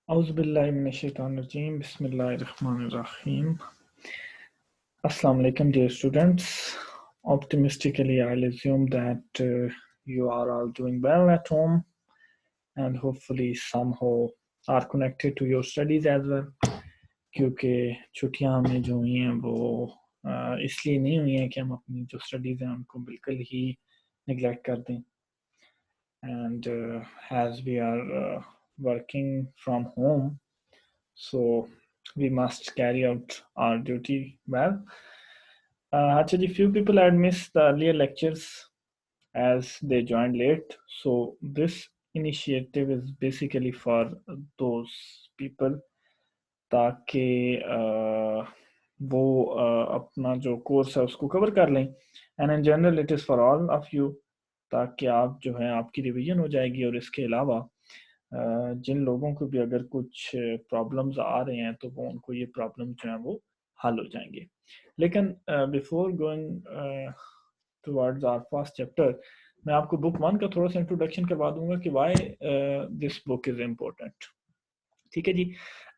Auzubillahiminash-shaytanir-rajeem. Bismillahir-Rahmanir-Rahim. Assalamu alaikum, dear students. Optimistically, I'll assume that you are all doing well at home and hopefully somehow are connected to your studies as well. क्योंकि छुट्टियां हमें जो हुई हैं वो इसलिए नहीं हुई हैं कि हम अपनी जो स्टडीज़ हैं उनको बिल्कुल ही निगलेक्ट कर दें. And as we are working from home, so we must carry out our duty well. Actually, few people had missed the earlier lectures as they joined late. So this initiative is basically for those people ताकि वो अपना जो course है उसको cover कर लें. And in general it is for all of you, ताकि आप जो है आपकी रिवीजन हो जाएगी. और इसके अलावा जिन लोगों को भी अगर कुछ प्रॉब्लम्स आ रहे हैं तो वो उनको ये प्रॉब्लम जो है वो हल हो जाएंगे. लेकिन before going towards our first chapter, मैं आपको बुक 1 का थोड़ा सा इंट्रोडक्शन करवा दूंगा कि why this book is important. ठीक है जी.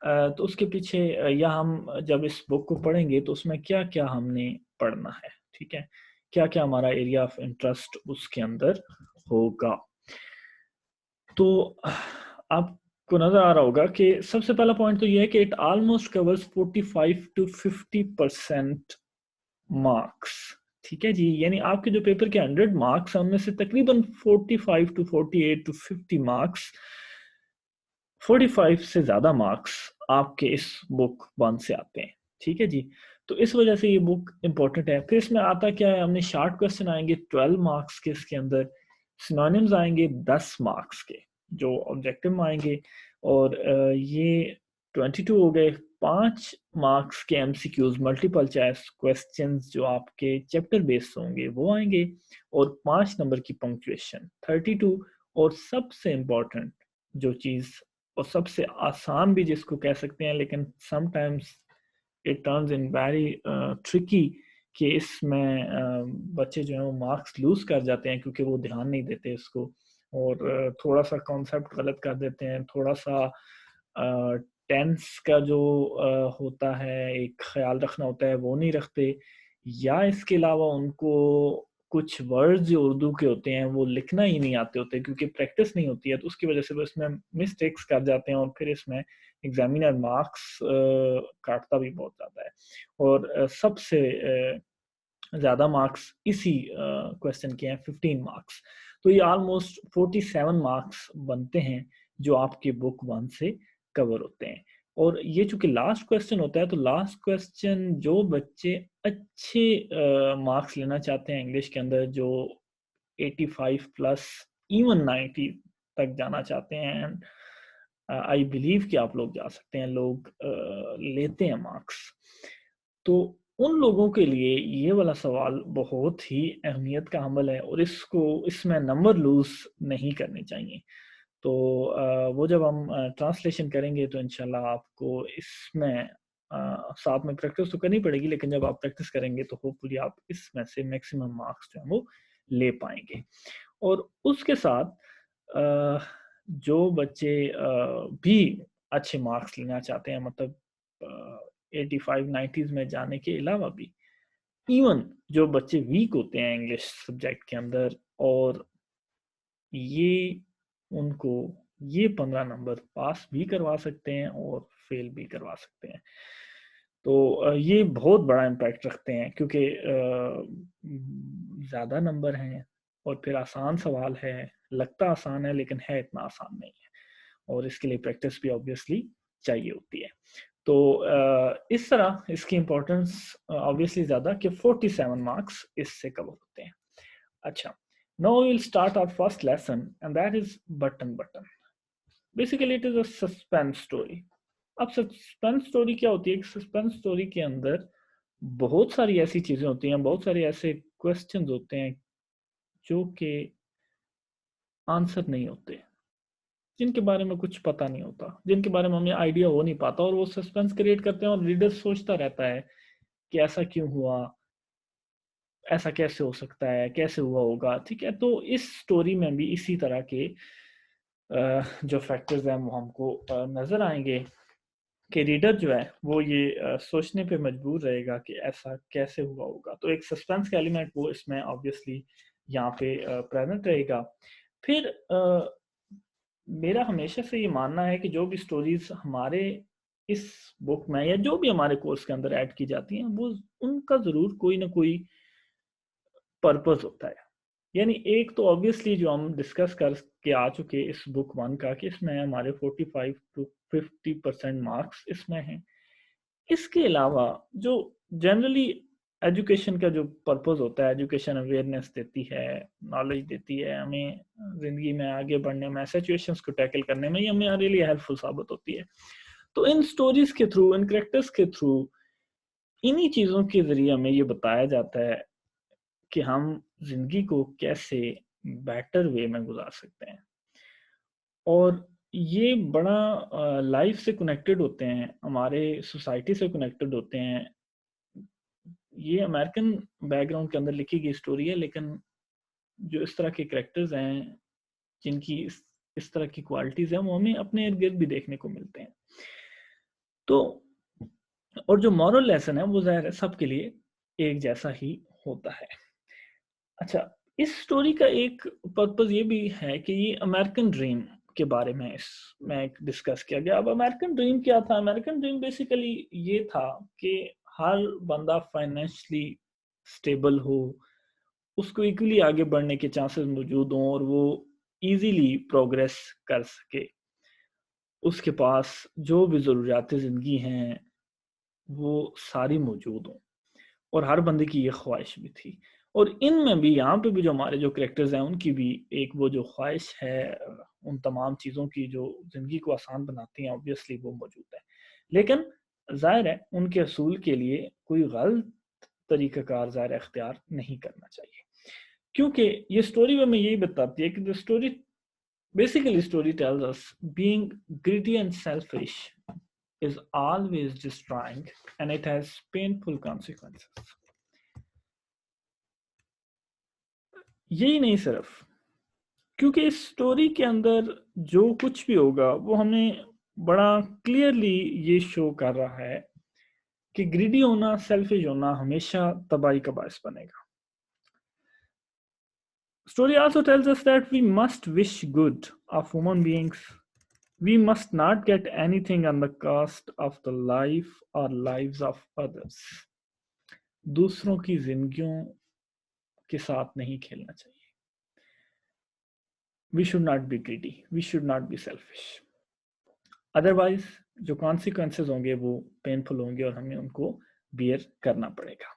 तो उसके पीछे या हम जब इस बुक को पढ़ेंगे तो उसमें क्या क्या हमने पढ़ना है. ठीक है, क्या क्या हमारा एरिया ऑफ इंटरेस्ट उसके अंदर होगा. तो आपको नजर आ रहा होगा कि सबसे पहला पॉइंट तो ये है कि it almost covers 45 to 50% marks. ठीक है जी, यानी आपके जो पेपर के 100 मार्क्स हैं उनमें से तकरीबन 45 to 48 to 50 मार्क्स, 45 से ज़्यादा मार्क्स आपके इस बुक 1 से आते हैं. ठीक है जी, तो इस वजह से ये बुक इम्पोर्टेंट है. फिर इसमें आता क्या है, हमने शार्ट क्वेश्चन आएंगे 12 मार्क्स के इसके अंदर, सिनोनिम्स आएंगे 10 मार्क्स के जो ऑब्जेक्टिव में आएंगे, और ये 22 हो गए. 5 मार्क्स के एमसीक्यूज मल्टीपल चॉइस क्वेश्चंस जो आपके चैप्टर बेस्ड होंगे वो आएंगे, और 5 नंबर की पंक्चुएशन 32. और सबसे इम्पोर्टेंट जो चीज़ और सबसे आसान भी जिसको कह सकते हैं, लेकिन sometimes it turns in very tricky, कि इसमें बच्चे जो हैं वो मार्क्स लूज कर जाते हैं क्योंकि वो ध्यान नहीं देते इसको, और थोड़ा सा कॉन्सेप्ट गलत कर देते हैं, थोड़ा सा टेंस का जो होता है एक ख्याल रखना होता है वो नहीं रखते, या इसके अलावा उनको कुछ वर्ड्स जो उर्दू के होते हैं वो लिखना ही नहीं आते होते क्योंकि प्रैक्टिस नहीं होती है, तो उसकी वजह से वो इसमें मिस्टेक्स कर जाते हैं और फिर इसमें एग्जामिनर मार्क्स काटता भी बहुत ज़्यादा है. और सबसे ज़्यादा मार्क्स इसी क्वेश्चन के हैं 15 मार्क्स. तो ये ऑलमोस्ट 47 मार्क्स बनते हैं जो आपके बुक 1 से कवर होते हैं. और ये चूंकि लास्ट क्वेश्चन होता है तो लास्ट क्वेश्चन जो बच्चे अच्छे मार्क्स लेना चाहते हैं इंग्लिश के अंदर, जो 85 प्लस इवन 90 तक जाना चाहते हैं, आई बिलीव कि आप लोग जा सकते हैं, लोग लेते हैं मार्क्स, तो उन लोगों के लिए ये वाला सवाल बहुत ही अहमियत का हमल है और इसमें नंबर लूज नहीं करने चाहिए. तो वो जब हम ट्रांसलेशन करेंगे तो इंशाल्लाह आपको इसमें साथ में प्रैक्टिस तो करनी पड़ेगी, लेकिन जब आप प्रैक्टिस करेंगे तो होपफुली आप इसमें से मैक्सिमम मार्क्स जो है वो ले पाएंगे. और उसके साथ जो बच्चे भी अच्छे मार्क्स लेना चाहते हैं, मतलब 85-90s में जाने के अलावा भी, इवन जो बच्चे वीक होते हैं इंग्लिश सब्जेक्ट के अंदर, और ये उनको ये 15 नंबर पास भी करवा सकते हैं और फेल भी करवा सकते हैं. तो ये बहुत बड़ा इम्पैक्ट रखते हैं क्योंकि ज़्यादा नंबर हैं और फिर आसान सवाल है, लगता आसान है लेकिन है इतना आसान नहीं है, और इसके लिए प्रैक्टिस भी ऑब्वियसली चाहिए होती है. तो इस तरह इसकी इम्पोर्टेंस ऑब्वियसली ज़्यादा कि 47 मार्क्स इससे कवर होते हैं. अच्छा, now we will start our first lesson and that is button. Basically it is a suspense story. अब सस्पेंस स्टोरी क्या होती है? सस्पेंस स्टोरी के अंदर बहुत सारी ऐसी चीजें होती हैं, बहुत सारे ऐसे क्वेश्चंस होते हैं जो कि आंसर नहीं होते, जिनके बारे में कुछ पता नहीं होता, जिनके बारे में हमें आइडिया हो नहीं पाता, और वो सस्पेंस क्रिएट करते हैं और रीडर सोचता रहता है कि ऐसा क्यों हुआ, ऐसा कैसे हो सकता है, कैसे हुआ होगा. ठीक है, तो इस स्टोरी में भी इसी तरह के जो फैक्टर्स हैं वो हमको नज़र आएंगे कि रीडर जो है वो ये सोचने पे मजबूर रहेगा कि ऐसा कैसे हुआ होगा। तो एक सस्पेंस का एलिमेंट वो इसमें ऑब्वियसली यहाँ पे प्रेजेंट रहेगा। फिर मेरा हमेशा से ये मानना है कि जो भी स्टोरीज हमारे इस बुक में या जो भी हमारे कोर्स के अंदर ऐड की जाती हैं वो उनका ज़रूर कोई ना कोई पर्पस होता है। यानी एक तो ऑब्वियसली जो हम डिस्कस कर के आ चुके इस बुक वन का कि इसमें हमारे 45 टू 50% मार्क्स इसमें हैं। इसके अलावा जो जनरली एजुकेशन का जो पर्पस होता है, एजुकेशन अवेयरनेस देती है, नॉलेज देती है हमें ज़िंदगी में आगे बढ़ने में, सिचुएशंस को टैकल करने में, ये हमें रियली हेल्पफुल साबित होती है। तो इन स्टोरीज के थ्रू, इन करेक्टर्स के थ्रू, इन्हीं चीज़ों के ज़रिए हमें ये बताया जाता है कि हम ज़िंदगी को कैसे बेटर वे में गुजार सकते हैं। और ये बड़ा लाइफ से कनेक्टेड होते हैं, हमारे सोसाइटी से कनेक्टेड होते हैं। ये अमेरिकन बैकग्राउंड के अंदर लिखी गई स्टोरी है, लेकिन जो इस तरह के कैरेक्टर्स हैं जिनकी इस तरह की क्वालिटीज हैं वो हमें अपने इर्द गिर्द भी देखने को मिलते हैं। तो और जो मॉरल लेसन है वो जाहिर है सबके लिए एक जैसा ही होता है। अच्छा, इस स्टोरी का एक पर्पस ये भी है कि ये अमेरिकन ड्रीम के बारे में इसमें डिस्कस किया गया। अब अमेरिकन ड्रीम क्या था? अमेरिकन ड्रीम बेसिकली ये था कि हर बंदा फाइनेंशियली स्टेबल हो, उसको इक्वली आगे बढ़ने के चांसेस मौजूद हों और वो इजीली प्रोग्रेस कर सके। उसके पास जो भी ज़रूरियात ज़िंदगी हैं वो सारी मौजूद हों, और हर बंदे की ये ख्वाहिश भी थी। और इनमें भी, यहाँ पे भी जो हमारे जो कैरेक्टर्स हैं उनकी भी एक वो जो ख्वाहिश है उन तमाम चीज़ों की जो ज़िंदगी को आसान बनाती हैं, ऑब्वियसली वो मौजूद है। लेकिन ज़ाहिर है उनके असूल के लिए कोई गलत तरीक़ाकार ज़ाहिर इख्तियार नहीं करना चाहिए, क्योंकि ये स्टोरी हमें यही बताती है कि the story basically story tells us being greedy and selfish is always destroying and it has painful consequences. यही नहीं सिर्फ, क्योंकि इस स्टोरी के अंदर जो कुछ भी होगा वो हमें बड़ा क्लियरली ये शो कर रहा है कि ग्रीडी होना, सेल्फिश होना हमेशा तबाही का बायस बनेगा। Story also tells us that we must wish good of human beings. We must not get anything on the cost of the life or lives of others. दूसरों की जिंदगियों के साथ नहीं खेलना चाहिए। We should not be greedy. We should not be selfish. Otherwise, जो consequences होंगे वो painful होंगे और हमें उनको bear करना पड़ेगा।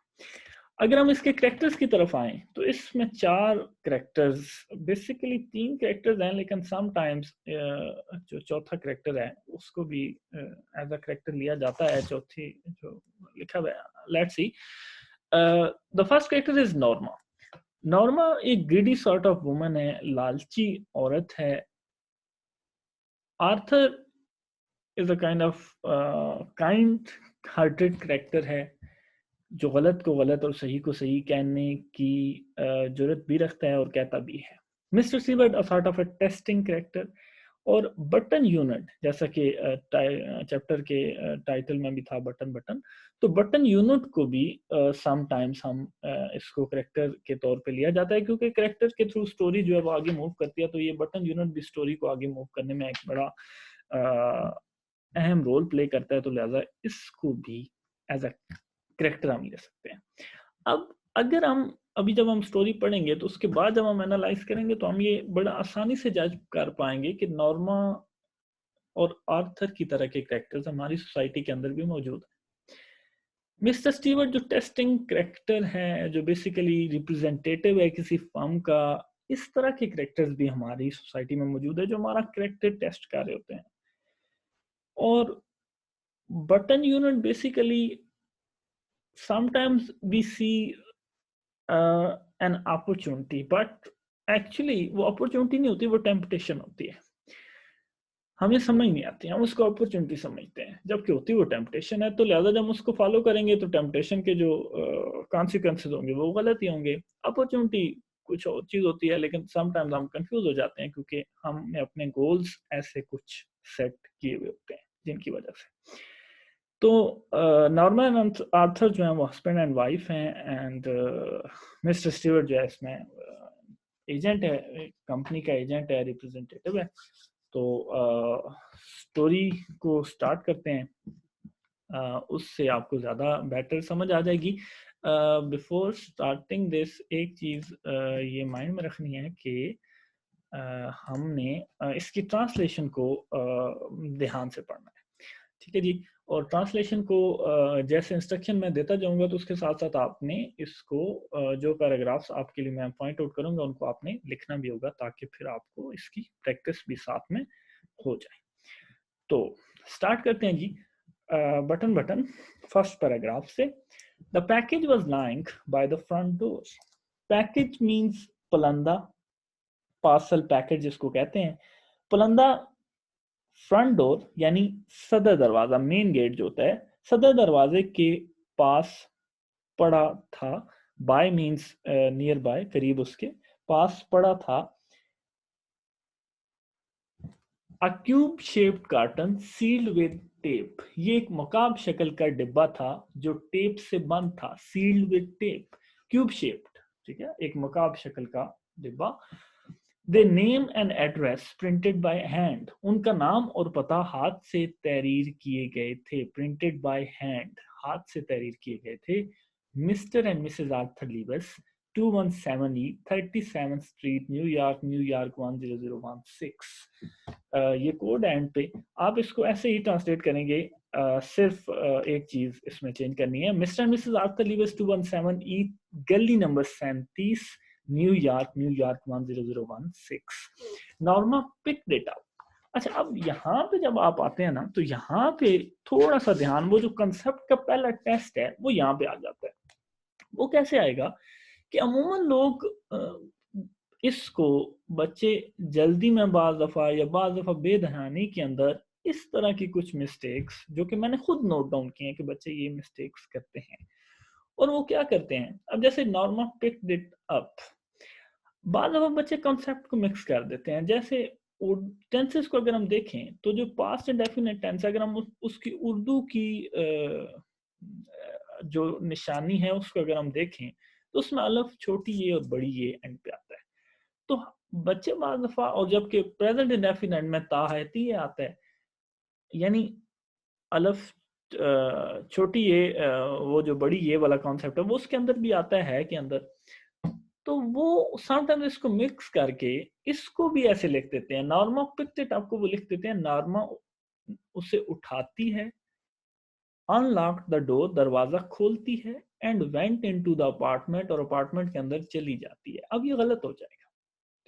अगर हम इसके कैरेक्टर्स की तरफ आएं तो इसमें 4 कैरेक्टर्स, बेसिकली 3 कैरेक्टर्स हैं, लेकिन समटाइम्स जो चौथा कैरेक्टर है उसको भी एज अ कैरेक्टर लिया जाता है। चौथी जो लिखा हुआ है, let's see, the first character is Norma. Norma एक ग्रीडी सॉर्ट ऑफ वुमन है, लालची औरत है। Arthur is a kind of kind hearted character है, जो गलत को गलत और सही को सही कहने की जरूरत भी रखता है और कहता भी है। Mister sievert a sort of a testing character. और बटन यूनिट, जैसा कि चैप्टर के टाइटल में भी था बटन बटन, तो बटन यूनिट को भी समटाइम्स हम इसको कैरेक्टर के तौर पे लिया जाता है, क्योंकि कैरेक्टर के थ्रू स्टोरी जो है वो आगे मूव करती है। तो ये बटन यूनिट भी स्टोरी को आगे मूव करने में एक बड़ा अहम रोल प्ले करता है, तो लिहाजा इसको भी एज अ कैरेक्टर हम ले सकते हैं। अब अगर हम अभी जब हम स्टोरी पढ़ेंगे तो उसके बाद जब हम एनालाइज करेंगे तो हम ये बड़ा आसानी से जज कर पाएंगे कि नॉर्मा और आर्थर की तरह के कैरेक्टर्स हमारी सोसाइटी के अंदर भी मौजूद है। मिस्टर स्टीवर्ट जो टेस्टिंग कैरेक्टर है, जो बेसिकली रिप्रेजेंटेटिव है किसी फर्म का, इस तरह के कैरेक्टर्स भी हमारी सोसाइटी में मौजूद है जो हमारा कैरेक्टर टेस्ट कर रहे होते हैं। और button unit basically sometimes we see an opportunity, but actually वो अपॉर्चुनिटी नहीं होती, वो टेम्पटेशन होती है। हमें समझ नहीं आती, हम उसको अपॉर्चुनिटी समझते हैं, जबकि होती वो टेम्पटेशन है। तो लिहाजा जब हम उसको फॉलो करेंगे तो टेम्पटेशन के जो कॉन्सिक्वेंसेस होंगे वो गलत ही होंगे। अपॉर्चुनिटी कुछ और चीज़ होती है, लेकिन समटाइम्स हम कंफ्यूज हो जाते हैं क्योंकि हमने अपने गोल्स ऐसे कुछ सेट किए हुए होते हैं जिनकी वजह से। तो नॉर्मन एंड आर्थर जो है वो हस्बैंड एंड वाइफ हैं, एंड मिस्टर स्टीवर्ट जो है इसमें एजेंट है, कंपनी का एजेंट है, रिप्रेजेंटेटिव है। तो स्टोरी को स्टार्ट करते हैं, उससे आपको ज़्यादा बेटर समझ आ जाएगी। बिफोर स्टार्टिंग दिस एक चीज़ ये माइंड में रखनी है कि हमने इसकी ट्रांसलेशन को ध्यान से पढ़ना है, ठीक है जी। और ट्रांसलेशन को जैसे इंस्ट्रक्शन मैं देता जाऊंगा तो उसके साथ साथ आपने इसको जो पैराग्राफ्स आपके लिए मैं पॉइंट आउट करूंगा उनको आपने लिखना भी होगा, ताकि फिर आपको इसकी प्रैक्टिस भी साथ में हो जाए। तो स्टार्ट करते हैं जी। बटन बटन फर्स्ट पैराग्राफ से। The package was lying by the front door. Package means पलंदा, पार्सल पैकेज जिसको कहते हैं। पलंदा फ्रंट डोर यानी सदर दरवाजा, मेन गेट जो होता है, सदर दरवाजे के पास पड़ा था। बाय मीन्स नियर बाय, करीब उसके पास पड़ा था। A cube shaped carton sealed with tape. ये एक मकाब शक्ल का डिब्बा था जो टेप से बंद था। Sealed with tape, cube shaped, ठीक है, एक मकाब शक्ल का डिब्बा। They name and address printed by hand. उनका नाम और पता हाथ से तहरीर किए गए थे। प्रिंटेड बाय हैंड, हाथ से तहरीर किए गए थे। Mr and Mrs Arthur Lewis, 217E 37th street, New York, New York 10016। ये कोड एंड पे आप इसको ऐसे ही ट्रांसलेट करेंगे। सिर्फ एक चीज इसमें चेंज करनी है। Mr and Mrs Arthur Lewis 217E, गली number 37, New York, New York 10016। Norma picked it up. अच्छा, अब यहाँ पे जब आप आते हैं ना, तो यहाँ पे थोड़ा सा ध्यान, वो जो कंसेप्ट का पहला टेस्ट है वो यहाँ पे आ जाता है। वो कैसे आएगा कि अमूमन लोग इसको, बच्चे जल्दी में बाज दफा या बाज दफा बेध्यानी के अंदर इस तरह की कुछ मिस्टेक्स, जो कि मैंने खुद नोट डाउन किए हैं कि बच्चे ये मिस्टेक्स करते हैं। और वो क्या करते हैं, अब जैसे नॉर्मा पिक्ड इट अप, बाद दफा बच्चे कॉन्सेप्ट को मिक्स कर देते हैं। जैसे टेंसेस को अगर हम देखें तो जो पास्ट इंडेफिनिट टेंस, अगर हम उसकी उर्दू की जो निशानी है उसको अगर हम देखें तो उसमें अलफ छोटी ये और बड़ी ये एंड पे आता है। तो बच्चे बाद दफा, और जबकि प्रेजेंट इंडेफिनिट में ता है ती आता है, यानी अलफ छोटी ये वो जो बड़ी ये वाला कॉन्सेप्ट है वो उसके अंदर भी आता है के अंदर। तो वो समटाइम्स इसको मिक्स करके इसको भी ऐसे लिख देते हैं। नॉर्मा पिक्ड इट अप को वो लिख देते हैं, नॉर्मा उसे उठाती है, अनलॉक द डोर, दरवाजा खोलती है, and went into the apartment, और अपार्टमेंट के अंदर चली जाती है। अब ये गलत हो जाएगा,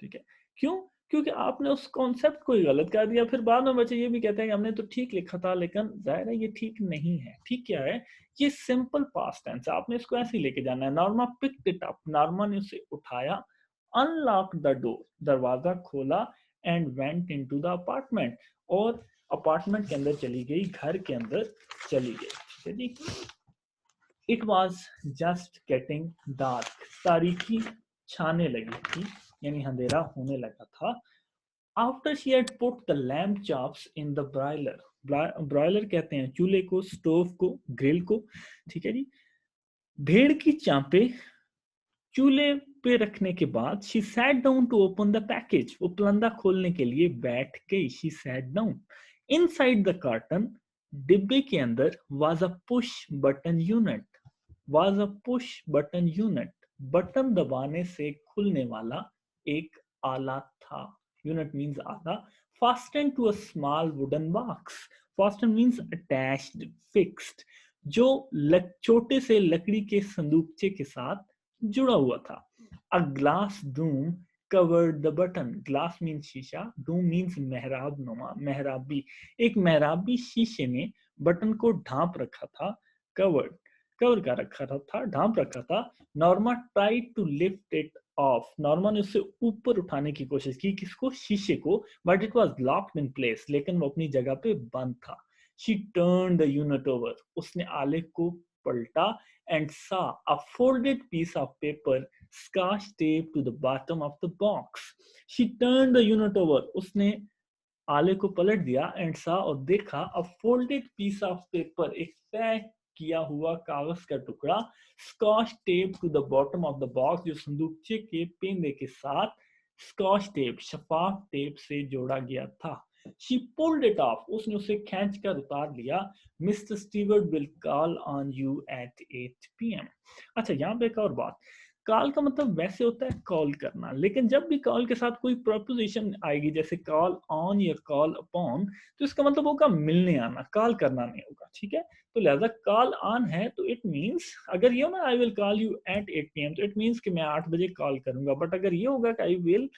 ठीक है। क्यों? क्योंकि आपने उस कॉन्सेप्ट को ही गलत कर दिया। फिर बाद में बच्चे ये भी कहते हैं कि हमने तो ठीक लिखा था, लेकिन जाहिर है ये ठीक नहीं है। ठीक क्या है? ये सिंपल पास्ट टेंस है, आपने इसको ऐसे ही लेके जाना है। Norma picked it up, Norma ने उसे उठाया। अनलॉक द डोर, दरवाजा खोला, and went into the apartment, और अपार्टमेंट के अंदर चली गई, घर के अंदर चली गई, ठीक है जी। It was just getting dark, तारीखी छाने लगी थी, यानी अंधेरा होने लगा था। After she had put the lamb chops in the broiler, broiler कहते हैं चूल्हे को, स्टोव को, ग्रिल को, ठीक है जी। भेड़ की चांपे चूल्हे पे रखने के बाद she sat down to open the package, वो पलंदा खोलने के लिए बैठ गई। She sat down. Inside the carton, डिब्बे के अंदर, was a push button unit, was a push button unit, button दबाने से खुलने वाला एक आला था। यूनिट मीन्स आला। Fasten to a small wooden box, fasten means attached, fixed, जो छोटे से लकड़ी के संदूकचे के साथ जुड़ा हुआ था। A glass Doom covered the button, glass means शीशा, डूम मीन्स मेहराब नुमा, मेहराबी, एक मेहराबी शीशे ने बटन को ढांप रखा था। कवर्ड, कवर कर रखा था, ढांप रखा था। Norma tried to lift it off, Norma ने उसे ऊपर उठाने की कोशिश की, किसको? शीशे को। But it was locked in place, लेकिन वो अपनी जगह पे बंद था। She turn the unit over, उसने आले को पलटा, and saw a folded piece of paper scotch tape to the bottom of the box. She turned the unit over. उसने आले को पलट दिया and saw और देखा a folded piece of paper, एक तय किया हुआ कागज का टुकड़ा, scotch tape to the bottom of the box, जो संदूकचे के पेंदे के साथ स्कॉच टेप शफाफ टेप से जोड़ा गया था. She pulled it off. उसने उसे खींच कर उतार लिया. Mr. Stewart will call on you at 8 p.m. अच्छा, यहाँ पे एक और बात. कॉल का मतलब वैसे होता है कॉल करना, लेकिन जब भी कॉल के साथ कोई प्रपोजिशन आएगी जैसे कॉल ऑन या कॉल अपॉन, तो इसका मतलब होगा मिलने आना, कॉल करना नहीं होगा. ठीक है, तो लिहाजा कॉल ऑन है तो इट मींस, अगर ये हो ना I will call you at 8 p.m, तो इट मींस कि मैं 8 बजे कॉल करूंगा. बट अगर ये होगा कि I will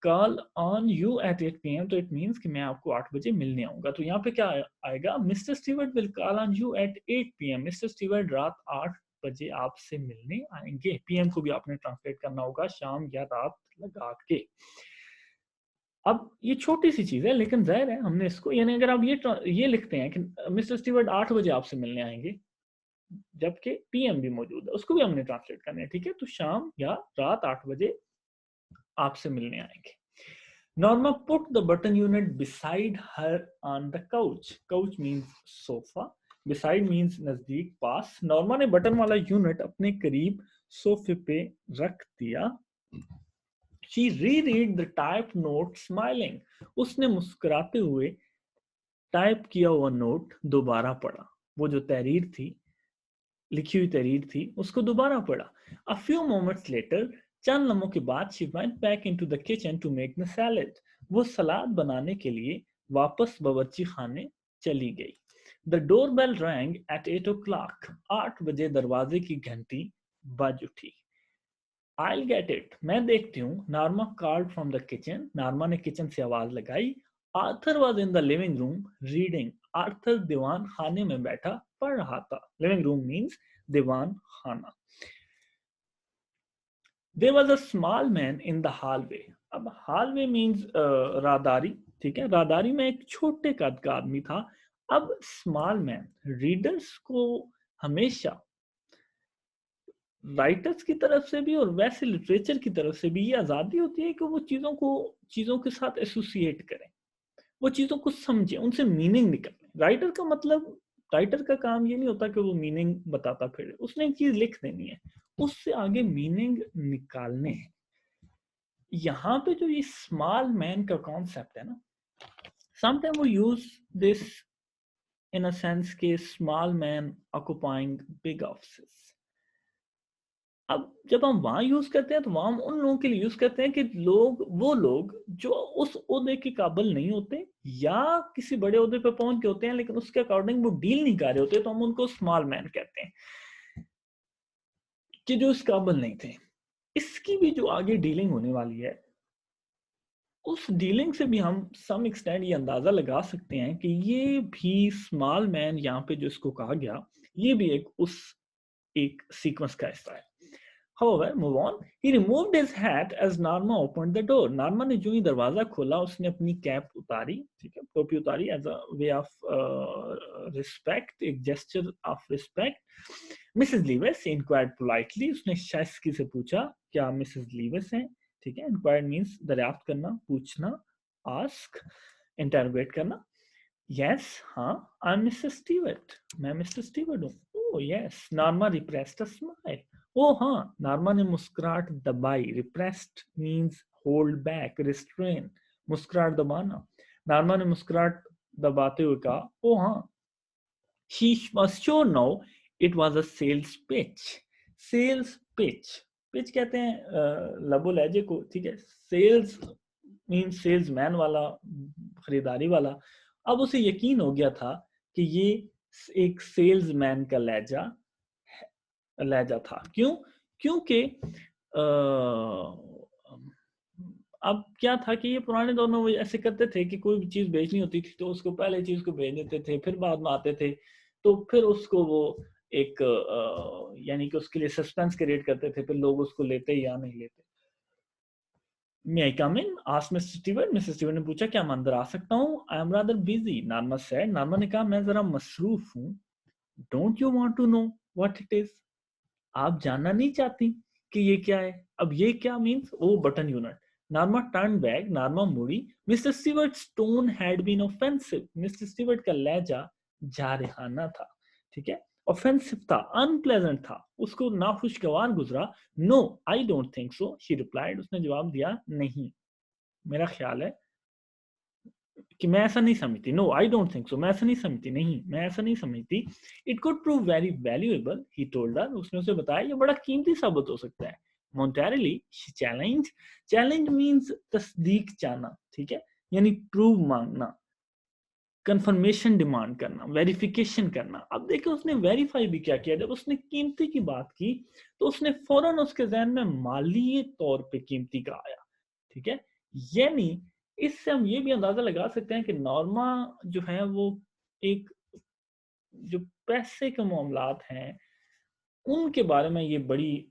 call on you at 8 p.m, तो इट मींस कि मैं आपको 8 बजे मिलने आऊंगा. तो यहाँ पे क्या आएगा, mister Stewart will call on you at 8 p.m. Mister Stewart रात 8 बजे आपसे मिलने आएंगे. पीएम को भी आपने ट्रांसलेट करना होगा शाम या रात लगा के. अब ये छोटी सी चीज है, लेकिन जाहिर है हमने इसको, यानी अगर आप ये लिखते हैं कि मिस्टर स्टीवर्ट 8 बजे आपसे मिलने आएंगे, जबकि पीएम भी मौजूद है, उसको भी हमने ट्रांसलेट करना है. ठीक है, तो शाम या रात 8 बजे आपसे मिलने आएंगे. Norma put the button unit beside her on the couch. Couch means sofa. Beside means नजदीक, पास. Norma ने बटन वाला यूनिट अपने करीब सोफे पे रख दिया. She reread the typed note smiling. उसने मुस्कुराते हुए टाइप किया हुआ नोट दोबारा पढ़ा. वो जो तहरीर थी, लिखी हुई तहरीर थी, उसको दोबारा पढ़ा. A few moments later, चंद लम्हों के बाद she went back into the kitchen to make the salad. वो सलाद बनाने के लिए वापस बावर्ची खाने चली गई. The doorbell rang at 8 o'clock. 8 बजे दरवाजे की घंटी बज उठी. I'll get it. मैं देखती हूँ. Norma called from the kitchen. Norma ने किचन से आवाज लगाई. Arthur was in the living room reading. Arthur दीवान खाने में बैठा पढ़ रहा था. Living room means दीवान खाना. There was a small man in the hallway. अब hallway means राहदारी. ठीक है, राहदारी में एक छोटे कद का आदमी था. अब small man, readers को हमेशा राइटर्स की तरफ से भी और वैसे लिटरेचर की तरफ से भी ये आज़ादी होती है कि वो चीज़ों के साथ एसोसिएट करें, वो चीज़ों को समझें, उनसे मीनिंग निकालें. राइटर का काम ये नहीं होता कि वो मीनिंग बताता फिरे. उसने एक चीज़ लिख देनी है, उससे आगे मीनिंग निकालने हैं. यहाँ पे जो ये स्मॉल मैन का कॉन्सेप्ट है ना, समटाइम वो use this in a sense के small man occupying big offices. अब जब हम वहां यूज करते हैं तो वहां हम उन लोगों के लिए यूज करते हैं कि वो लोग जो उस ओहदे के काबिल नहीं होते या किसी बड़े ओहदे पे पहुंच के होते हैं लेकिन उसके अकॉर्डिंग वो डील नहीं कर रहे होते, तो हम उनको स्मॉल मैन कहते हैं कि जो इस काबिल नहीं थे. इसकी भी जो आगे डीलिंग होने वाली है, उस डीलिंग से भी हम सम एक्सटेंड ये अंदाजा लगा सकते हैं कि ये भी स्मॉल मैन यहाँ पे जो इसको कहा गया, ये भी एक सीक्वेंस का हिस्सा है. However, move on. He removed his hat as Norma opened the door. Norma ने जो ही दरवाजा खोला, उसने अपनी कैप उतारी, ठीक है, टोपी उतारी as a way of respect, एक gesture of respect. Mrs. Lewis inquired politely. उसने शाइस्की से पूछा, क्या Mrs. Lewis हैं? ठीक है, inquired means दरियाफ्त करना, पूछना, ask, interrogate करना. Yes, हाँ, I'm Mrs. Stewart. मैं Mr. Stewart हूँ. Oh yes. Norma repressed a smile. ओ हाँ, नार्मा ने मुस्कुराहट दबाई. Repressed means hold back, restrain, मुस्कुराहट दबाना. नार्मा ने मुस्कुराहट दबाते हुए कहा, ओ हाँ. She was sure now it was a sales pitch. Sales pitch. Pitch कहते हैं लबो लहजे को, ठीक है. सेल्स मींस सेल्समैन वाला, खरीदारी वाला. अब उसे यकीन हो गया था कि ये एक सेल्समैन का लहजा था. क्योंकि अब क्या था कि ये पुराने दौर में वो ऐसे करते थे कि कोई भी चीज बेचनी होती थी तो उसको पहले चीज को भेज देते थे, फिर बाद में आते थे, तो फिर उसको वो एक यानी कि उसके लिए सस्पेंस क्रिएट करते थे, फिर लोग उसको लेते या नहीं लेते. May I come in? asked Mr. Stewart. Mrs. Stewart ने पूछा, क्या मैं अंदर आ सकता हूँ? I am rather busy, Norma said. Norma ने कहा, मैं जरा मसरूफ हूँ. Don't you want to know what it is? आप जानना नहीं चाहती कि ये क्या है। अब ये क्या मीन्स, वो button unit. Norma turn back, Norma मुड़ी। Mr Stewart's tone had been offensive, Mr Stewart का लहजा जारहाना था, ठीक है, ऑफेंसिव था, अनप्लेजेंट था, उसको नाखुशगवार गुजरा। No I don't think so, she replied, उसने जवाब दिया, नहीं मेरा ख्याल है कि मैं ऐसा नहीं समझती। No I don't think so, मैं ऐसा नहीं समझती, नहीं मैं ऐसा नहीं समझती। It could prove very valuable, he told her, उसने उसे बताया ये बड़ा कीमती साबित हो सकता है। मोनेटरीली शी चैलेंज, चैलेंज मींस तस्दीक चाहना, ठीक है, यानी प्रूव मांगना, कंफर्मेशन डिमांड करना, वेरिफिकेशन करना। अब देखिए उसने वेरीफाई भी क्या किया, जब उसने कीमती की बात की तो उसने फौरन उसके जहन में माली तौर पे कीमती का आया, ठीक है। यानी इससे हम ये भी अंदाजा लगा सकते हैं कि नॉर्मा जो है वो एक, जो पैसे के मामलात हैं उनके बारे में ये बड़ी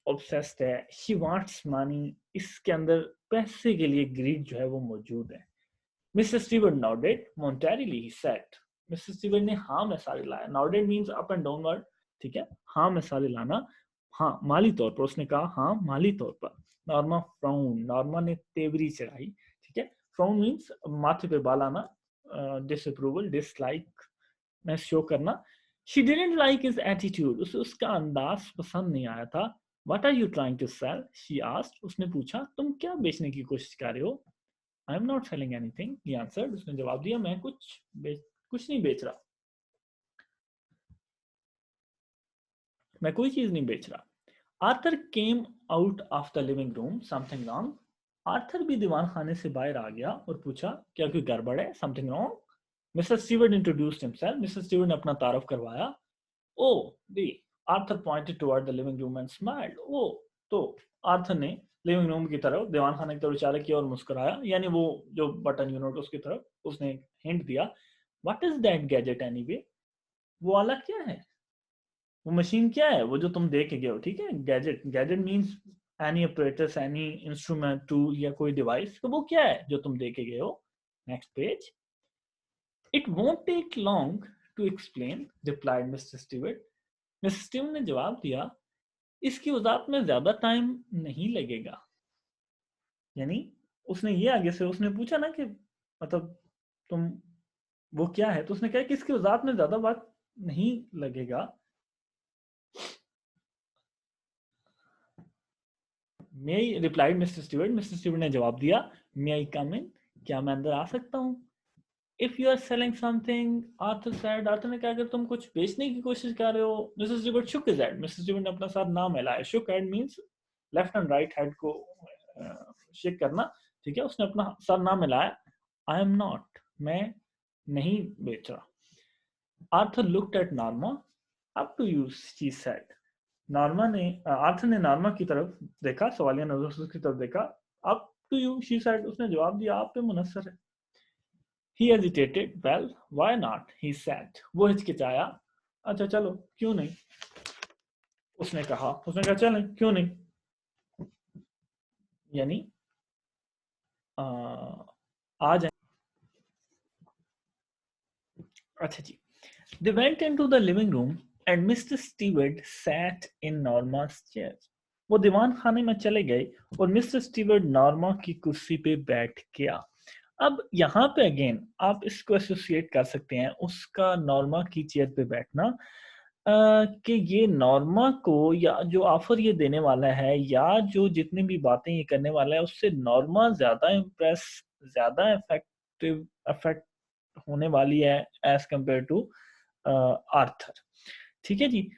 ऑब्सेस्ड है। शी वांट्स मनी, इसके अंदर पैसे के लिए ग्रीड जो है वो मौजूद है। Mr Stewart nodded, momentarily he said, Mr Stewart ने हाँ में सारे लाया। Nodded means up and downward, ठीक है, हाँ में सारे लाना, हाँ माली तौर पर, उसने कहा हाँ माली तौर पर। नॉर्मा फ्राउन, नॉर्मा ने तेवरी चढ़ाई, ठीक है, फ्राउन मींस माथे पे बाल आना, डिसअप्रूवल, डिसलाइक में शो करना। She didn't like his attitude, उसे उसका अंदाज पसंद नहीं आया था। What are you trying to sell, she asked, उसने पूछा तुम क्या बेचने की कोशिश कर रहे हो। आई am not selling anything, he answered, उसने जवाब दिया मैं कुछ नहीं बेच रहा, मैं कोई चीज नहीं बेच रहा। Arthur came out of the living room, something wrong, Arthur भी दीवान खाने से बाहर आ गया और पूछा क्या कोई गड़बड़ है, something wrong. Mr Stewart introduced himself, Mr Stewart ने अपना तारुफ करवाया। Oh the, Arthur pointed toward the living room and smiled, oh, तो आर्थर ने लिविंग रूम की तरफ, दीवान खाने की तरफ इशारा किया और मुस्कुराया, यानी वो जो बटन यूनिट उसकी तरफ उसने हिंट दिया। What is that gadget anyway, वो वाला क्या है, वो मशीन क्या है, वो जो तुम दे के गए हो, ठीक है। Gadget, gadget means any operators, any instrument, tool या कोई डिवाइस, तो वो क्या है जो तुम दे के गए हो। Next page. It won't take long to explain, replied mister Stewart, mister Stewart ने जवाब दिया इसकी वजाहत में ज्यादा टाइम नहीं लगेगा। यानी उसने ये आगे से उसने पूछा ना कि मतलब तुम वो क्या है, तो उसने कहा कि इसकी वजाहत में ज्यादा बात नहीं लगेगा। May I, replied mister Stewart, mister Stewart ने जवाब दिया मे आई कम इन, क्या मैं अंदर आ सकता हूँ। If you are selling something, Arthur said, Arthur ने कहा अगर तुम कुछ बेचने की कोशिश कर रहे हो। Mr Stewart shook his head, Mr Stewart ने अपना साथ नाम हिलाया। Shook head means left and right head को शेक करना, ठीक है, उसने अपना सर नाम मिलाया। आई एम नॉट, मैं नहीं बेच रहा। Arthur looked at Norma, up to you, she said, Norma ने, आर्थर ने नॉर्मा की तरफ देखा, सवालिया नजर से उसकी तरफ देखा। Up to you, she said, उसने जवाब दिया आप पे मुनस्सर है। He hesitated, well why not, he said, वो हिचकिचाया, अच्छा चलो क्यों नहीं, उसने कहा चलें क्यों नहीं, यानी आ जाए। अच्छा जी। They went into the living room and Mr. Stewart sat in Norma's chair. वो दीवान खाने में चले गए और मिस्टर स्टीवर्ट नॉर्मा की कुर्सी पे बैठ गया। अब यहाँ पे अगेन आप इसको एसोसिएट कर सकते हैं उसका नॉर्मा की चेयर पे बैठना, कि ये नॉर्मा को या जो ऑफर ये देने वाला है या जो जितनी भी बातें ये करने वाला है उससे नॉर्मा ज्यादा इम्प्रेस, ज्यादा इफेक्टिव इफेक्ट होने वाली है एज कंपेयर टू आर्थर, ठीक है जी।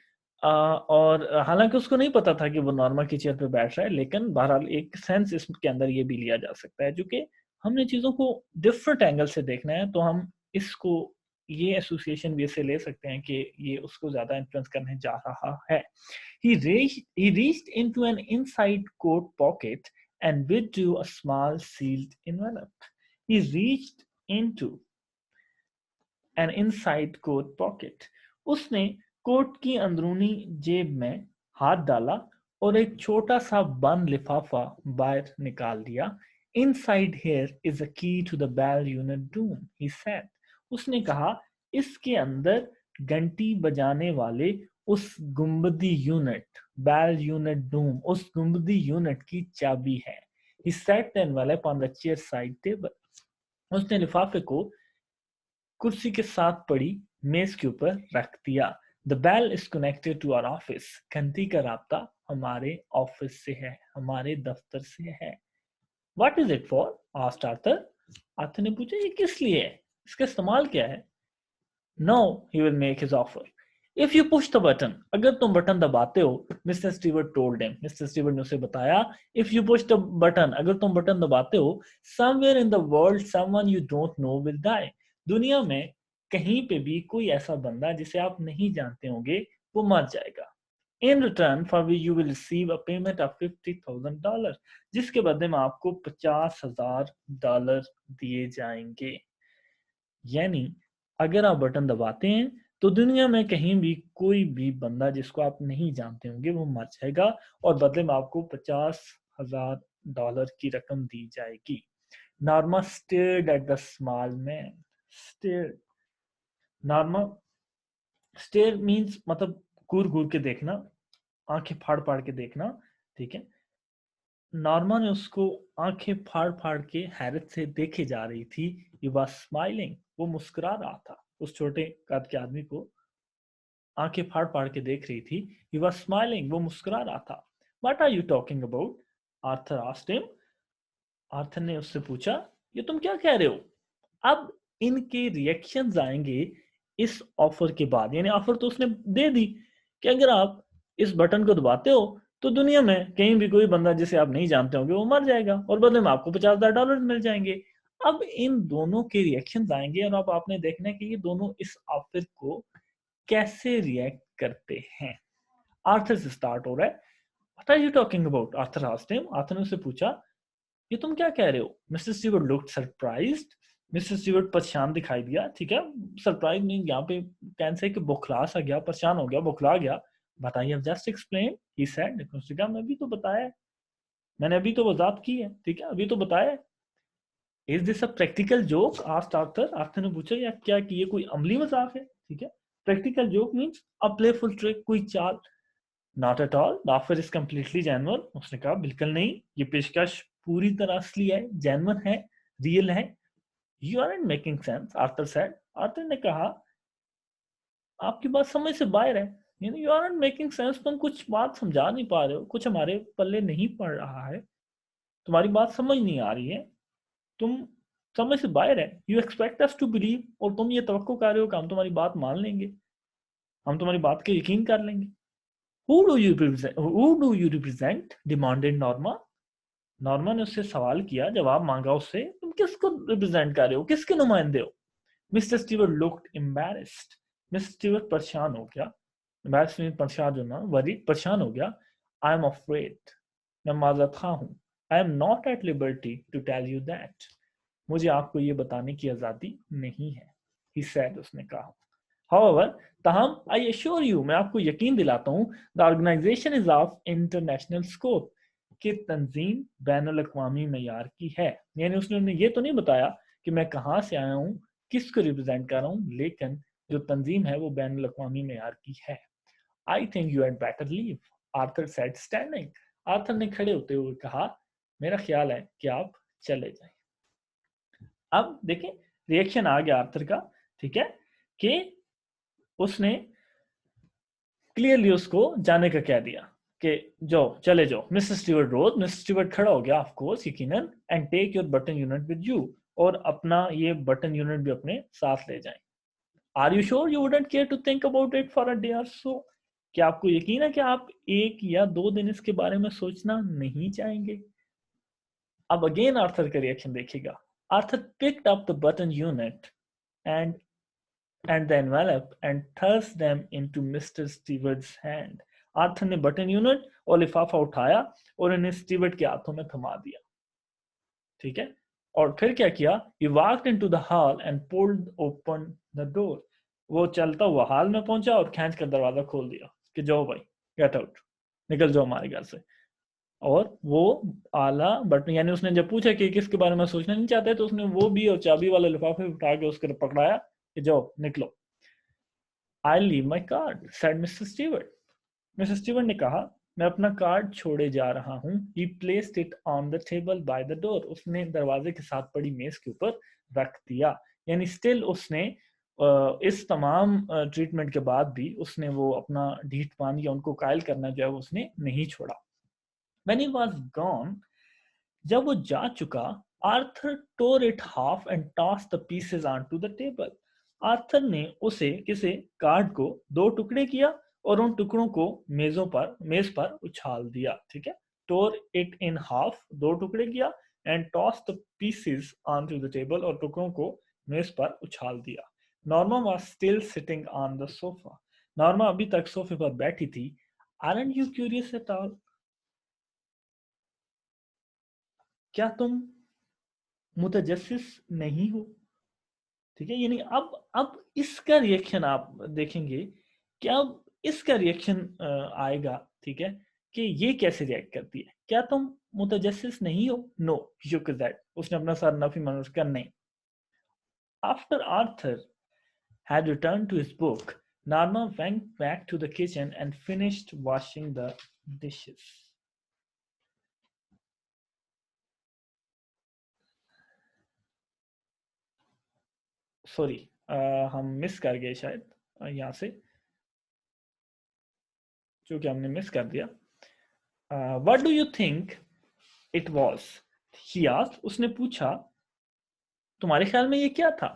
और हालांकि उसको नहीं पता था कि वो नॉर्मा की चेयर पे बैठ रहा है, लेकिन बहरहाल एक सेंस इसके अंदर ये भी लिया जा सकता है, जो कि हमने चीज़ों को डिफरेंट एंगल से देखना है तो हम इसको ये एसोसिएशन भी से ले सकते हैं कि ये उसको ज्यादा इन्फ्लुएंस करने जा रहा है। He reached into an inside coat pocket and withdrew a small sealed envelope. He reached into an inside coat pocket. उसने कोट की अंदरूनी जेब में हाथ डाला और एक छोटा सा बंद लिफाफा बाहर निकाल दिया। Inside here is a key to the bell unit room, he said. उसने कहा इसके अंदर घंटी बजाने वाले उस गुंबदी यूनिट, बेल यूनिट डूम, उस गुंबदी यूनिट की चाबी है। He set the envelope on the chair side table. उसने लिफाफे को कुर्सी के साथ पड़ी मेज के ऊपर रख दिया। The bell is connected to our office. घंटी का राब्ता हमारे ऑफिस से है, हमारे दफ्तर से है। What is it for? asked Arthur. Arthur ने पूछा ये किस लिए है, इसका इस्तेमाल क्या है? No, he will make his offer. If you push the button, अगर तुम बटन दबाते हो, Mr. Stewart told him. Mr. Stewart ने उसे बताया, if you push the button, अगर तुम बटन दबाते हो, somewhere in the world, someone you don't know will die. दुनिया में कहीं पे भी कोई ऐसा बंदा जिसे आप नहीं जानते होंगे, वो मर जाएगा। In return for which you will receive a payment of $50,000, जिसके बदले में आपको $50,000 दिए जाएंगे। यानी अगर आप बटन दबाते हैं तो दुनिया में कहीं भी कोई भी बंदा जिसको आप नहीं जानते होंगे वो मर जाएगा और बदले में आपको $50,000 की रकम दी जाएगी। Norma stared at the small man. Norma stare means मतलब घूर घूर के देखना, आंखें फाड़ फाड़ के देखना, ठीक है। नॉर्मा ने उसको आंखें फाड़ फाड़ के हैरत से देखे जा रही थी। He was smiling. वो मुस्कुरा रहा था। उस छोटे कद के आदमी को आंखें फाड़ फाड़ के देख रही थी। He was smiling. वो मुस्कुरा रहा था। What are you talking about? Arthur asked him. Arthur ने उससे पूछा ये तुम क्या कह रहे हो? अब इनके रिएक्शंस आएंगे इस ऑफर के बाद। यानी ऑफर तो उसने दे दी कि अगर आप इस बटन को दबाते हो तो दुनिया में कहीं भी कोई बंदा जिसे आप नहीं जानते होंगे वो मर जाएगा और बदले में आपको $50,000 मिल जाएंगे। अब इन दोनों के रिएक्शंस आएंगे और अब आपने देखना है कि ये दोनों इस ऑफर को कैसे रिएक्ट करते हैं। आर्थर से स्टार्ट हो रहा है। What are you talking about? Arthur asked him. Arthur ने उससे पूछा ये तुम क्या कह रहे हो? Mr Stewart looked surprised. Mister Stewart परेशान दिखाई दिया, ठीक है। सरप्राइज नहीं, यहाँ पे कैन से कि बौखला सा गया, परेशान हो गया, बौखला गया। But I have just explain, he said. उसने कहा मैं अभी तो बताया है, मैंने अभी तो वजाहत की है, ठीक है, अभी तो बताया है। Is this a practical joke? Asked Arthur. Arthur ने पूछा या क्या कि ये कोई अमली मजाक है, ठीक है। Practical joke means a playful trick, कोई चाल। Not at all, the offer is completely genuine. उसने कहा बिल्कुल नहीं, ये पेशकश पूरी तरह असली है, जेन्युइन है, रियल है। You are making sense, Arthur said. Arthur ने कहा आपकी बात समझ से बाहर है, यू आर मेकिंग सेंस, तुम कुछ बात समझा नहीं पा रहे हो, कुछ हमारे पल्ले नहीं पड़ रहा है, तुम्हारी बात समझ नहीं आ रही है, तुम समझ से बाहर है। You expect us to believe, और तुम ये तवक्को कर रहे हो कि हम तुम्हारी बात मान लेंगे, हम तुम्हारी बात के यकीन कर लेंगे। Who do you represent? Who do you represent? Demanded Norma. Norma ने उससे सवाल किया, जवाब मांगा उससे, तुम किसको रिप्रेजेंट कर रहे हो, किसके नुमाइंदे हो? Mr Stewart looked embarrassed. Mister Stewart परेशान हो गया। एम्बैरेस्ड मीन परेशान जो ना, वरीड, परेशान हो गया। आई एम अफ्रेड, मैं माजरत खा हूं। I am not at liberty to tell you that, मुझे आपको ये बताने की आजादी नहीं है। ही सेड, उसने कहा। However, ताहम, I assure you, मैं आपको यकीन दिलाता हूँ, the organization is of international scope, कि तंजीम बैनुल अक़वामी मयार की है। यानी उसने ये तो नहीं बताया कि मैं कहाँ से आया हूँ, किसको रिप्रेजेंट कर रहा हूँ, लेकिन जो तंजीम है वो बैनुल अक़वामी मयार की है। I think you had better leave, Arthur said standing. Arthur ने खड़े होते हुए कहा, मेरा ख्याल है कि आप चले जाएं। अब देखें रिएक्शन आ गया आर्थर का, ठीक है, कि उसने क्लियरली उसको जाने का कह दिया कि जाओ, चले जाओ। Mister Stewart rose, mister Stewart खड़ा हो गया, ऑफ कोर्स यकीनन, and take your button unit with you, और अपना ये बटन यूनिट भी अपने साथ ले जाएं। Are you sure you wouldn't care to think about it for a day or so? क्या आपको यकीन है कि आप 1 या 2 दिन इसके बारे में सोचना नहीं चाहेंगे? अब अगेन आर्थर का रिएक्शन देखिएगा। Arthur picked up the button unit and the envelope and thrust them into Mr. Stewart's hand. Arthur ने बटन यूनिट और लिफाफा उठाया और इन्हें स्टीवर्ट के हाथों में थमा दिया, ठीक है। और फिर क्या किया? He walked into the hall and pulled open the door. वो चलता हुआ हॉल में पहुंचा और खींच कर दरवाजा खोल दिया कि जाओ भाई, गेट आउट, निकल जाओ हमारे घर से। और वो आला बटन, यानी उसने जब पूछा कि किसके बारे में सोचना नहीं चाहते, तो उसने वो भी और चाबी वाला लिफाफे उठा के उसके पकड़ाया कि जाओ निकलो। I leave my card said Mr Stewart. Mister Stewart ने कहा मैं अपना कार्ड छोड़े जा रहा हूँ। ही placed it on the table by the door. उसने दरवाजे के साथ पड़ी मेज के ऊपर रख दिया। यानी स्टिल उसने इस तमाम ट्रीटमेंट के बाद भी उसने वो अपना ढीठ पान या उनको कायल करना जो है वो उसने नहीं छोड़ा। When he was gone, जब वो जा चुका, Arthur tore it half and tossed the pieces onto the table. Arthur ने उसे किसे कार्ड को दो टुकड़े किया और उन टुकड़ों को मेज पर उछाल दिया। ठीक है, tore it in half, दो टुकड़े किया, and tossed the pieces onto the table, और टुकड़ों को मेज पर उछाल दिया। Norma was still sitting on the sofa. Norma अभी तक सोफे पर बैठी थी। Aren't you curious at all? क्या तुम मुतजस्सिस नहीं हो? ठीक है, यानी अब इसका रिएक्शन आप देखेंगे कि अब इसका रिएक्शन आएगा। ठीक है, कि ये कैसे रिएक्ट करती है। क्या तुम मुतजस्सिस नहीं हो? नो, शुक दैट, उसने अपना सर नफी मनूस कर नहीं। After Arthur had returned to his book, Narma went back to the kitchen and finished washing the dishes. Sorry, हम मिस कर गए शायद यहाँ से, जो कि हमने मिस कर दिया। What do you think it was? He asked, उसने पूछा तुम्हारे ख्याल में ये क्या था?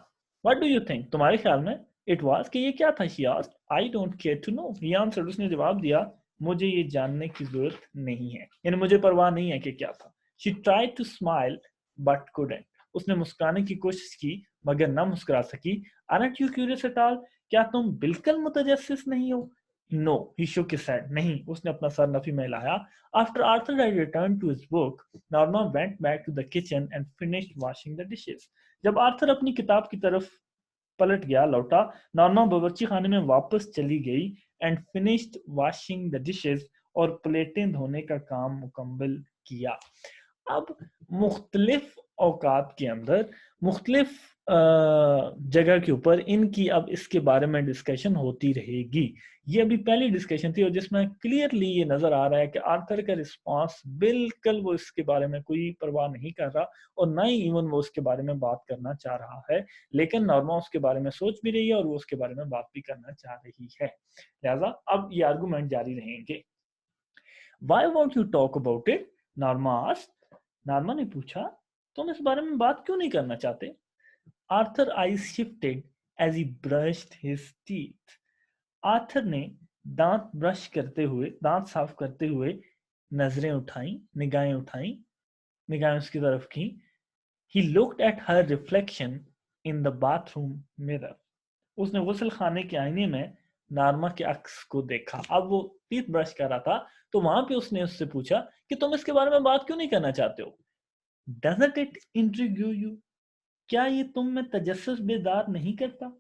व्हाट डू यू थिंक, तुम्हारे ख्याल में इट वॉज कि ये क्या था? He asked, I don't care to know. He answered, उसने जवाब दिया मुझे ये जानने की जरूरत नहीं है, यानी मुझे परवाह नहीं है कि क्या था। She tried to smile but couldn't. उसने मुस्कुराने की कोशिश की मगर ना मुस्कुरा सकी। Aren't you curious at all? क्या तुम बिल्कुल मुतजस्सिस नहीं हो? No, he shook his head. नहीं, उसने अपना सर नफी में हिलाया। After Arthur had returned to his book, Norma went back to the kitchen and finished washing the dishes. जब आर्थर अपनी किताब की तरफ पलट गया, लौटा, नॉर्मा बावर्ची खाने में वापस चली गई and finished washing the dishes, और प्लेटें धोने का काम मुकम्मल किया। अब मुख्तलिफ औकात के अंदर मुख्तलिफ जगह के ऊपर इनकी अब इसके बारे में डिस्कशन होती रहेगी। ये अभी पहली डिस्कशन थी और जिसमें क्लियरली ये नजर आ रहा है कि आर्थर का रिस्पांस बिल्कुल वो इसके बारे में कोई परवाह नहीं कर रहा और ना ही इवन वो उसके बारे में बात करना चाह रहा है, लेकिन नॉर्मा उसके बारे में सोच भी रही है और वो उसके बारे में बात भी करना चाह रही है। लिहाजा अब ये आर्गुमेंट जारी रहेंगे। Why won't you talk about it? Norma asked. Norma ने पूछा तुम इस बारे में बात क्यों नहीं करना चाहते? Arthur eyes shifted as he brushed his teeth. Arthur ने दांत ब्रश करते हुए, दांत साफ करते हुए नजरें उठाई, निगाहें उसकी तरफ की। He looked at her reflection in the bathroom mirror. उसने गुस्ल खाने के आईने में नार्मा के अक्स को देखा। अब वो टीथ ब्रश कर रहा था तो वहां पे उसने उससे पूछा कि तुम इसके बारे में बात क्यों नहीं करना चाहते हो? Doesn't it intrigue you? क्या ये तुम में तजस्सुस बेदार नहीं करता?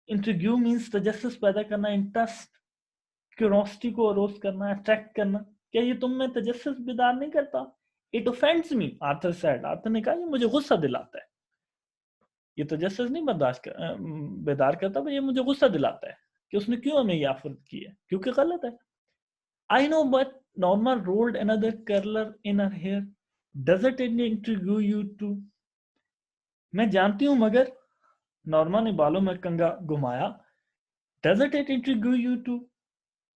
इंट्रीग्यू मीन्स तजस्सुस पैदा करना, इंटरेस्ट, क्यूरोसिटी को अरोज करना, अट्रैक्ट करना। क्या ये तुम में तजस्सुस बेदार नहीं करता? It offends me, Arthur said. Arthur ने कहा ये मुझे गुस्सा दिलाता है। ये तजस्सुस नहीं बेदार करता, पर ये मुझे गुस्सा दिलाता है कि उसने क्यों हमें ये ऑफर की है, क्योंकि गलत है। I know, but Norma rolled another curler in her hair. Does it intrigue you too? मैं जानती हूं मगर, नॉर्मा ने बालों में कंघा घुमाया। Doesn't it intrigue you too?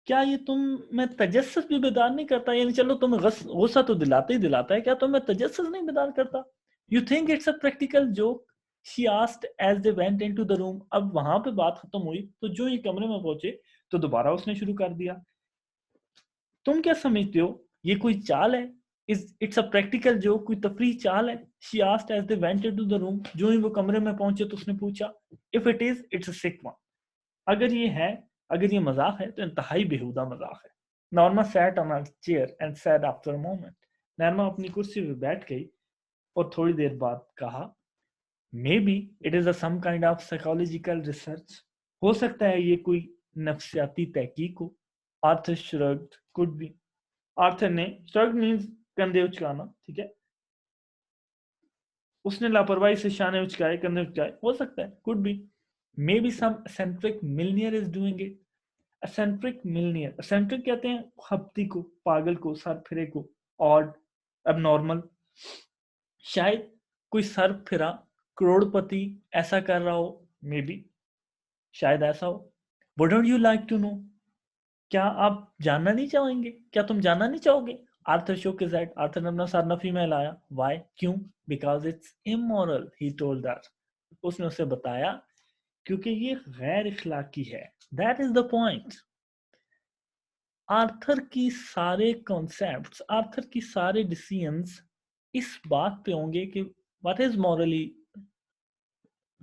क्या ये तुम में तजस्सुस भी बेदार नहीं करता? यानी चलो तुम्हें गुस्सा तो दिलाता ही दिलाता है, क्या तुम्हें तजस्सुस नहीं बेदार करता? You think it's a practical joke? She asked as they went into the room. अब वहां पे बात खत्म हुई तो जो ये कमरे में पहुंचे तो दोबारा उसने शुरू कर दिया। तुम क्या समझते हो ये कोई चाल है? इट्स अ प्रैक्टिकल जोक, कोई तफरीह चाल है? She asked as they went into the room. जो ही वो कमरे में पहुंचे तो उसने पूछा, if it is it's a sick one. अगर ये है, अगर ये मजाक है तो इंतहाई बेहुदा मजाक है। Norma sat on a chair and said after a moment. Norma अपनी कुर्सी पे बैठ गई और थोड़ी देर बाद कहा, maybe it is a some kind of psychological research. हो सकता है ये कोई नफ्सियाती तहकीक हो। Arthur shrugged, could be. Arthur ने, श्रग्ड मींस कंधे उचकाना, ठीक है, उसने लापरवाही से शाने उचकाए, कंधे उचकाए। हो सकता है, could be. Maybe some eccentric millionaire is doing it. Eccentric millionaire, eccentric कहते हैं हफ्ती को, पागल को, सर फिरे को, ऑड, एबनॉर्मल। शायद कोई सर फिरा करोड़पति ऐसा कर रहा हो, मे बी, शायद ऐसा हो। Wouldn't you like to know, क्या आप जानना नहीं चाहेंगे, क्या तुम जानना नहीं चाहोगे? आर्थर शोक हिज हेड, आर्थर ने अपना सर नफी में हिलाया। व्हाई, क्यों? Because it's immoral, he told that, उसने उसे बताया क्योंकि ये गैर इखलाकी है। That is the point. Arthur की सारे कॉन्सेप्ट्स, आर्थर की सारे डिसीजंस इस बात पे होंगे कि what is morally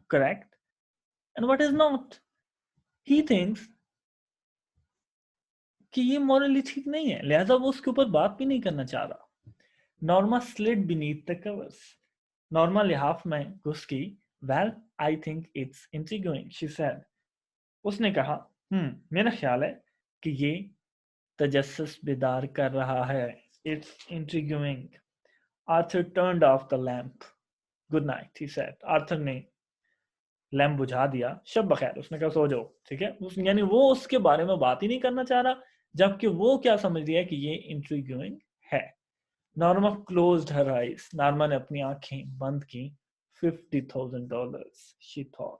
correct and what is not. He thinks कि ये मॉरली ठीक नहीं है, लिहाजा वो उसके ऊपर बात भी नहीं करना चाह रहा। Norma slid beneath the covers, Norma लिहाफ में घुस गई। Well, I think it's intriguing, she said, उसने कहा, मेरा ख्याल है कि ये तजस्सुस बेदार कर रहा है। It's intriguing. Arthur turned off the lamp. Good night, he said. Arthur ने लैंप बुझा दिया। शब बखैर, उसने कहा सो जाओ, ठीक है। यानी वो उसके बारे में बात ही नहीं करना चाह रहा, जबकि वो क्या समझ रही है कि ये इंट्रिग्यूइंग है। Norma closed her eyes, Norma ने अपनी आंखें बंद की। $50,000, शी थॉट,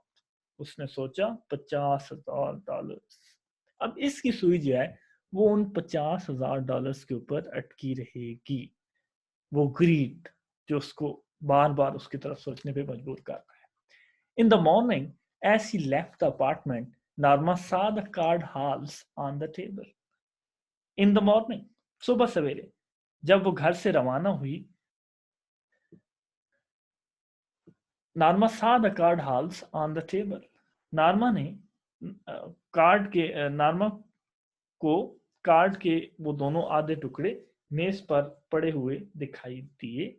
उसने सोचा, $50,000। अब इसकी सुई जो है वो उन $50,000 के ऊपर अटकी रहेगी। वो ग्रीड जो उसको बार बार उसकी तरफ सोचने पे मजबूर कर रहा है। In the morning, as she left the apartment, Norma saw the card halves on the table. In the morning, सुबह सवेरे जब वो घर से रवाना हुई, नार्मा saw the card halves on the table. नार्मा ने नार्मा को कार्ड के वो दोनों आधे टुकड़े मेज पर पड़े हुए दिखाई दिए।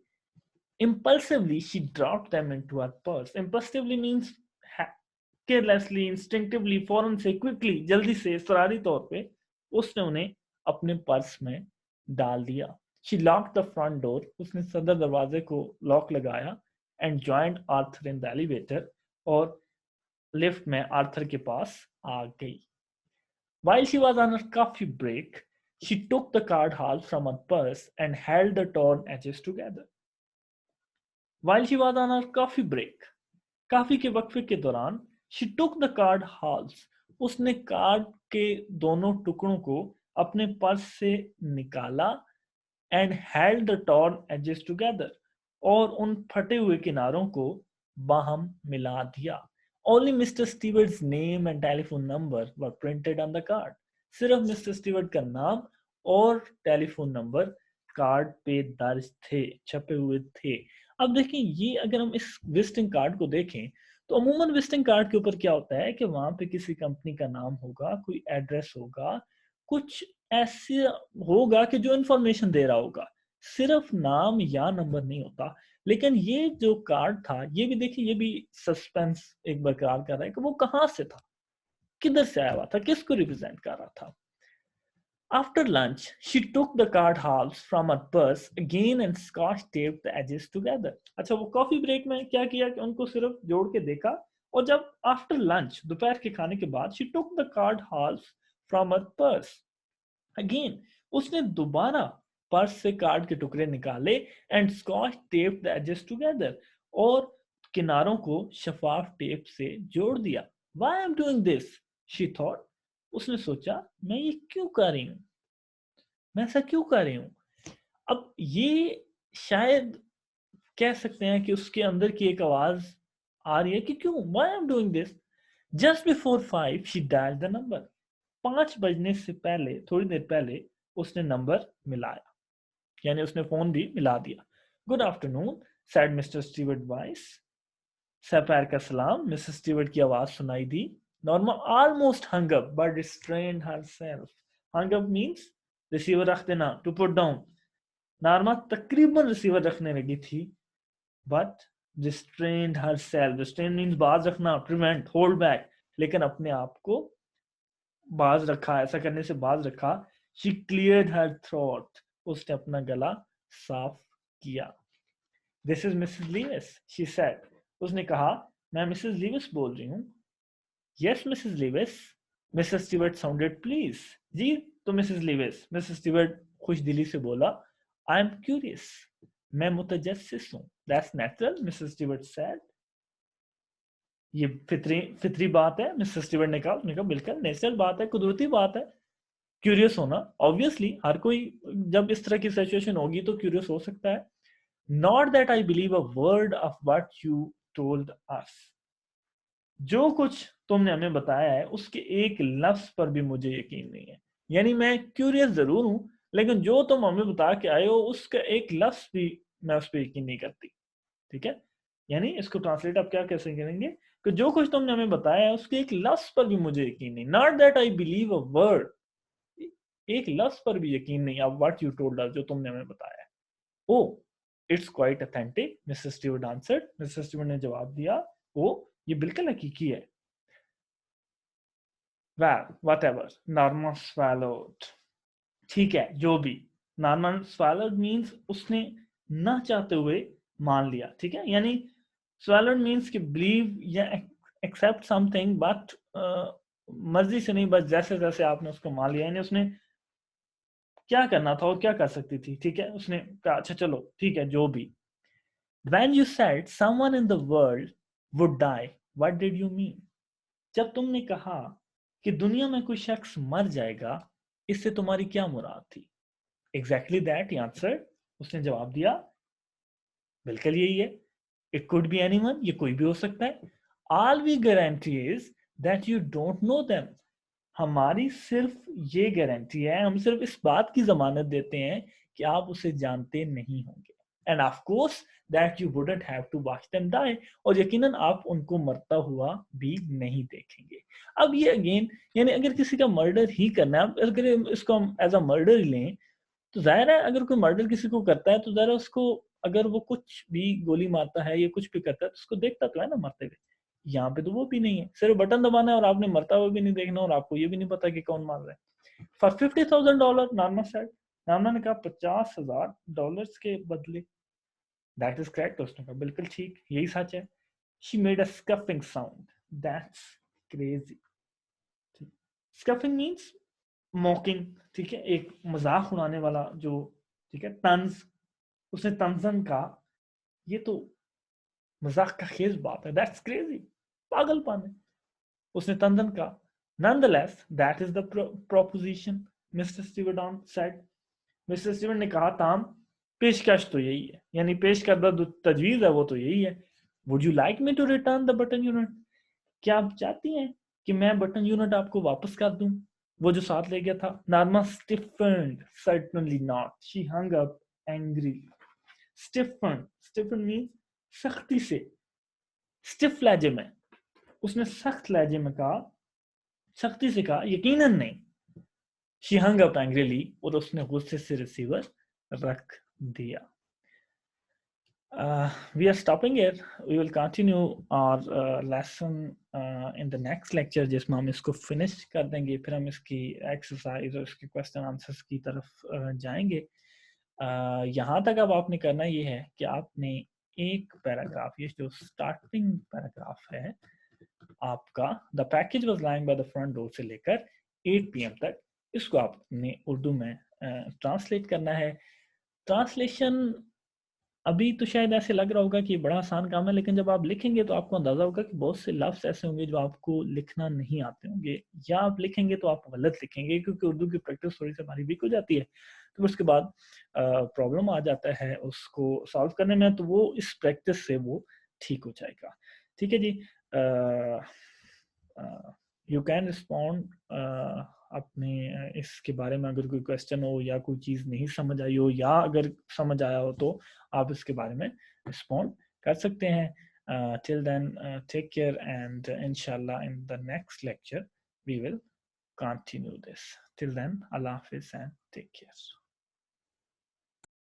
Impulsively, she dropped them into her purse. Impulsively means carelessly, instinctively, फौरन से, quickly, जल्दी से, फरारी तौर पे उसने उन्हें अपने पर्स में डाल दिया। She locked the front door. उसने सदर दरवाजे को लॉक लगाया and joined Arthur in the elevator. और लिफ्ट में आर्थर के पास आ गई। While she was on her coffee break, she took the card half from her purse and held the torn edges together. While she was on her coffee break, काफी के वक्फे के दौरान, she took the card halves, उसने card के दोनों टुकड़ों को अपने पर्स से निकाला and held the torn edges together, और उन फटे हुए किनारों को बाहम मिला दिया। Only Mr. Stewart's name and telephone number were printed on the card. सिर्फ मिस्टर स्टीवर्ट का नाम और टेलीफोन नंबर कार्ड पे दर्ज थे, छपे हुए थे। अब देखें, ये अगर हम इस विजिटिंग कार्ड को देखें तो अमूमन विजिटिंग कार्ड के ऊपर क्या होता है कि वहां पे किसी कंपनी का नाम होगा, कोई एड्रेस होगा, कुछ ऐसे होगा कि जो इंफॉर्मेशन दे रहा होगा, सिर्फ नाम या नंबर नहीं होता। लेकिन ये जो कार्ड था, ये भी देखिए, ये भी सस्पेंस एक बरकरार कर रहा है कि वो कहां से था, किधर से आया हुआ था, किसको रिप्रेजेंट कर रहा था। After lunch, she took the card halves from her purse again and scotch taped the edges together. अच्छा, वो कॉफी ब्रेक में क्या किया कि उनको सिर्फ जोड़ के देखा, और जब आफ्टर लंच, दोपहर के खाने के बाद, she took the card halves from her purse again, उसने दोबारा पर्स से कार्ड के टुकड़े निकाले and scotch taped the edges together, और किनारों को शफाफ टेप से जोड़ दिया। Why I'm doing this? She thought. उसने सोचा, मैं ये क्यों कर रही हूं, मैं ऐसा क्यों कर रही हूं। अब ये शायद कह सकते हैं कि उसके अंदर की एक आवाज आ रही है कि क्यों, why I'm doing this. Just before 5 she dialed the number. 5 बजने से पहले, थोड़ी देर पहले, उसने नंबर मिलाया, यानी उसने फोन भी मिला दिया। Good afternoon, said Mr. Stewart voice. सपैर का सलाम, मिसेस स्टीवर्ट की आवाज सुनाई दी। Norma almost hung up but restrained herself. Hung up means receiver रख देना, to put down. नॉर्मा तकरीबन रिसीवर रखने लगी थी, but restrained herself. Restrain means बाज रखना, prevent, hold back. लेकिन अपने आप को बाज रखा, ऐसा करने से बाज रखा। She cleared her throat. उसने अपना गला साफ किया। This is Mrs. Lewis, she said. उसने कहा, मैं मिसेस लीविस बोल रही हूँ। Yes, Mrs. Lewis. Mrs Stewart sounded please. जी, तो मिसेस स्टीवर्ट खुश दिली से बोला, आई एम क्यूरियस, मैं मुतजस्सिस हूँ। That's natural, Mrs Stewart said. ये फितरी बात है, मिसेस स्टीवर्ट ने कहा बिल्कुल नेचुरल बात है, कुदरती बात है क्यूरियस होना। ऑब्वियसली हर कोई जब इस तरह की सिचुएशन होगी तो क्यूरियस हो सकता है। Not that I believe a word of what you told us, जो कुछ तुमने हमें बताया है उसके एक लफ्ज पर भी मुझे यकीन नहीं है। यानी मैं क्यूरियस जरूर हूं, लेकिन जो तुम हमें बता के आए हो उसका एक लफ्ज भी मैं उस पर यकीन नहीं करती। ठीक है, यानी इसको ट्रांसलेट आप क्या कैसे करेंगे कि जो कुछ तुमने हमें बताया है उसके एक लफ्ज पर भी मुझे यकीन नहीं। Not that I believe a word, एक लफ्ज पर भी यकीन नहीं अब व्हाट यू टोल्ड अस, जो तुमने हमें बताया है। Oh, it's quite authentic, Mrs Stewart answered. Mrs Stewart ने जवाब दिया, ओ ये बिल्कुल हकीकी है। Well, whatever, Norma swallowed। ठीक है, जो भी। Norman swallowed means उसने ना चाहते हुए मान लिया। ठीक है, यानी swallowed means कि believe या accept something but मर्जी से नहीं, बस जैसे जैसे आपने उसको मान लिया। यानी उसने क्या करना था और क्या कर सकती थी। ठीक है, उसने कहा अच्छा चलो ठीक है जो भी। When you said someone in the world would die, what did you mean? जब तुमने कहा कि दुनिया में कोई शख्स मर जाएगा, इससे तुम्हारी क्या मुराद थी? एग्जैक्टली दैट आंसर, उसने जवाब दिया बिल्कुल यही है। इट कुड बी एनीवन, ये कोई भी हो सकता है। All we guarantee is that you don't know them, हमारी सिर्फ ये गारंटी है, हम सिर्फ इस बात की जमानत देते हैं कि आप उसे जानते नहीं होंगे। And of course that you wouldn't have to watch them die, और यकीनन आप उनको मरता हुआ भी नहीं देखेंगे। अब ये अगेन, यानी अगर किसी का मर्डर ही करना है, अगर इसको हम एज अ मर्डर ही लें, तो जाहिर है अगर कोई मर्डर किसी को करता है तो जाहिर है उसको, अगर वो कुछ भी गोली मारता है या कुछ भी करता है तो उसको देखता तो है ना मरते हुए। यहाँ पे तो वो भी नहीं है, सिर्फ बटन दबाना है और आपने मरता हुआ भी नहीं देखना, और आपको ये भी नहीं पता कि कौन मार रहा है। For $50,000, नार्मा said. नार्मा ने कहा $50,000 के बदले। दैट इज करेक्ट, उसने कहा बिल्कुल ठीक, यही सच है। She made a scoffing sound, that's crazy. Scoffing means mocking. ठीक है, एक मजाक उड़ाने वाला जो, ठीक है, तंज। उसने तंजन कहा, ये तो मजाक का खेज बात है, दैट्स क्रेजी, पागलपन है। उसने तंजन कहा, nonetheless that is the proposition, mister Stewart said। Mister Stewart ने कहा ताम, पेशकश तो यही है, यानी पेश करदा जो तजवीज है वो तो यही है। Would you like me to return the button unit, क्या आप चाहती हैं कि मैं बटन यूनिट आपको वापस कर दूं, वो जो साथ ले गया था? नार्मा stiffened, certainly not, she hung up angrily। Stephen mean सख्ती से, स्टिफ लहजे में, उसने सख्त लहजे में कहा, सख्ती से कहा यकीनन नहीं। शी हंग अप एंग्रीली, और उसने गुस्से से रिसीवर रख दिया। We are stopping here. We will continue our lesson in the next lecture, जिसमें हम इसको फिनिश कर देंगे, फिर हम इसकी एक्सरसाइज और इसके क्वेश्चन आंसर्स की तरफ जाएंगे। यहाँ तक अब आपने करना ये है कि आपने एक पैराग्राफ, ये जो स्टार्टिंग पैराग्राफ है आपका, the package was lying by the front door से लेकर 8 PM तक, इसको आपने उर्दू में ट्रांसलेट करना है। ट्रांसलेशन अभी तो शायद ऐसे लग रहा होगा कि बड़ा आसान काम है, लेकिन जब आप लिखेंगे तो आपको अंदाजा होगा कि बहुत से लफ्ज ऐसे होंगे जो आपको लिखना नहीं आते होंगे, या आप लिखेंगे तो आप गलत लिखेंगे, क्योंकि उर्दू की प्रैक्टिस थोड़ी सी हमारी वीक हो जाती है, तो उसके बाद प्रॉब्लम आ जाता है उसको सॉल्व करने में, तो वो इस प्रैक्टिस से वो ठीक हो जाएगा। ठीक है जी, यू कैन रिस्पॉन्ड अपने इसके बारे में, अगर कोई क्वेश्चन हो या कोई चीज़ नहीं समझ आई हो, या अगर समझ आया हो तो आप इसके बारे में रिस्पॉन्ड कर सकते हैं। Till then take care, and इंशाल्लाह in the next lecture we will continue this. Till then, Allah Hafiz and take care.